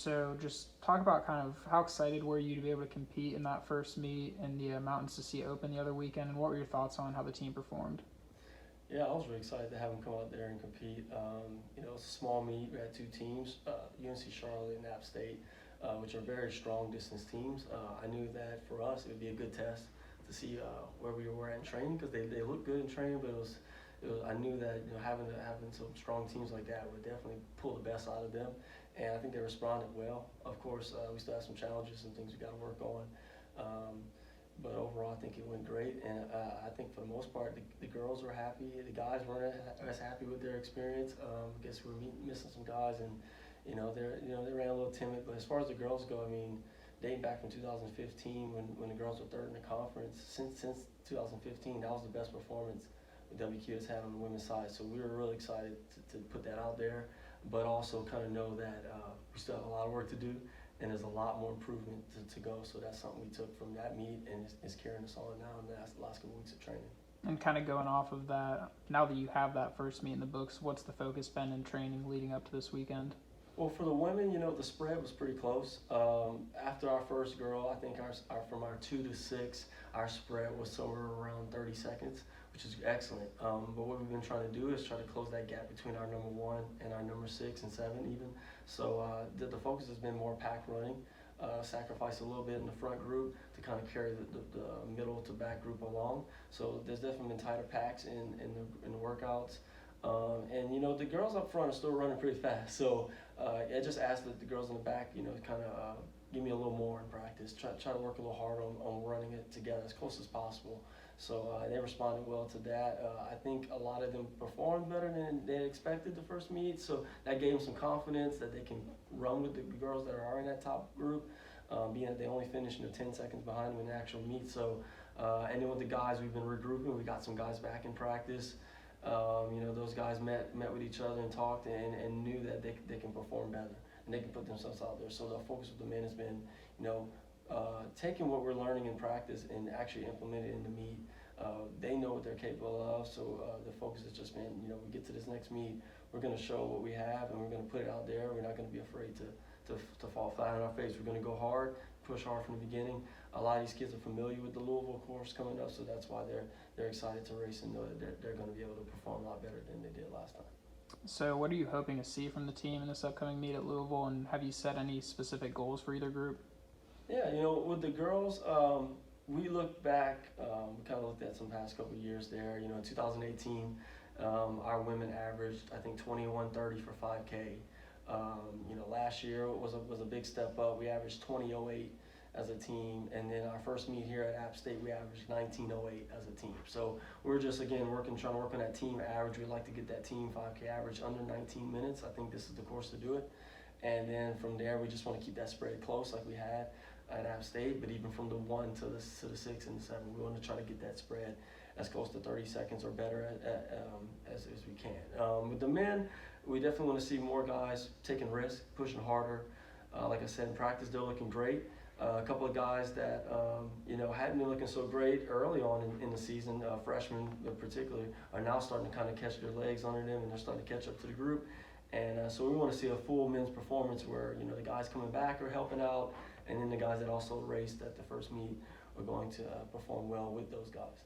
So just talk about kind of how excited were you to be able to compete in that first meet in the Mountains to Sea Open the other weekend, and what were your thoughts on how the team performed? Yeah, I was really excited to have him come out there and compete. It's a small meet. We had two teams, UNC Charlotte and App State, which are very strong distance teams. I knew that for us it would be a good test to see where we were at in training because they looked good in training, but I knew that having some strong teams like that would definitely pull the best out of them, and I think they responded well. Of course, we still have some challenges and things we got to work on. But overall, I think it went great, and I think for the most part, the girls were happy. The guys weren't as happy with their experience. I guess we're missing some guys, and they ran a little timid. But as far as the girls go, I mean, dating back from 2015, when the girls were third in the conference, since 2015, that was the best performance WKU has had on the women's side. So we were really excited to put that out there, but also kind of know that we still have a lot of work to do. And there's a lot more improvement to go. So that's something we took from that meet and is carrying us on now in the last couple weeks of training. And kind of going off of that, now that you have that first meet in the books, what's the focus been in training leading up to this weekend? Well, for the women, the spread was pretty close. After our first girl, I think from our 2 to 6, our spread was somewhere around 30 seconds, which is excellent. But what we've been trying to do is try to close that gap between our number 1 and our number 6 and 7 even. So the focus has been more pack running, sacrifice a little bit in the front group to kind of carry the middle to back group along. So there's definitely been tighter packs in the workouts. The girls up front are still running pretty fast. So I just asked the girls in the back, kind of give me a little more in practice. Try to work a little harder on running it together as close as possible. So they responded well to that. I think a lot of them performed better than they expected the first meet. So that gave them some confidence that they can run with the girls that are in that top group, being that they only finished 10 seconds behind them in the actual meet. So, and then with the guys, we've been regrouping. We got some guys back in practice. Those guys met with each other and talked and knew that they can perform better and they can put themselves out there. So the focus of the men has been, taking what we're learning in practice and actually implement it in the meet. They know what they're capable of, so the focus has just been, we get to this next meet, we're going to show what we have and we're going to put it out there. We're not going to be afraid to fall flat on our face. We're going to go hard, push hard from the beginning. A lot of these kids are familiar with the Louisville course coming up, so that's why they're excited to race and know that they're going to be able to perform a lot better than they did last time. So what are you hoping to see from the team in this upcoming meet at Louisville, and have you set any specific goals for either group? Yeah, with the girls, we look back, we kind of looked at some past couple of years there. In 2018, our women averaged, I think, 21:30 for 5K. Last year was a big step up. We averaged 20:08 as a team, and then our first meet here at App State, we averaged 19:08 as a team. So we're just, again, trying to work on that team average. We'd like to get that team 5K average under 19 minutes. I think this is the course to do it. And then from there, we just want to keep that spread close like we had at App State, but even from the 1 to the 6 and the 7, we want to try to get that spread as close to 30 seconds or better as we can. With the men, we definitely want to see more guys taking risks, pushing harder. Like I said, in practice, they're looking great. A couple of guys that hadn't been looking so great early on in the season, freshmen in particular, are now starting to kind of catch their legs under them, and they're starting to catch up to the group. And so we want to see a full men's performance where the guys coming back are helping out, and then the guys that also raced at the first meet are going to perform well with those guys.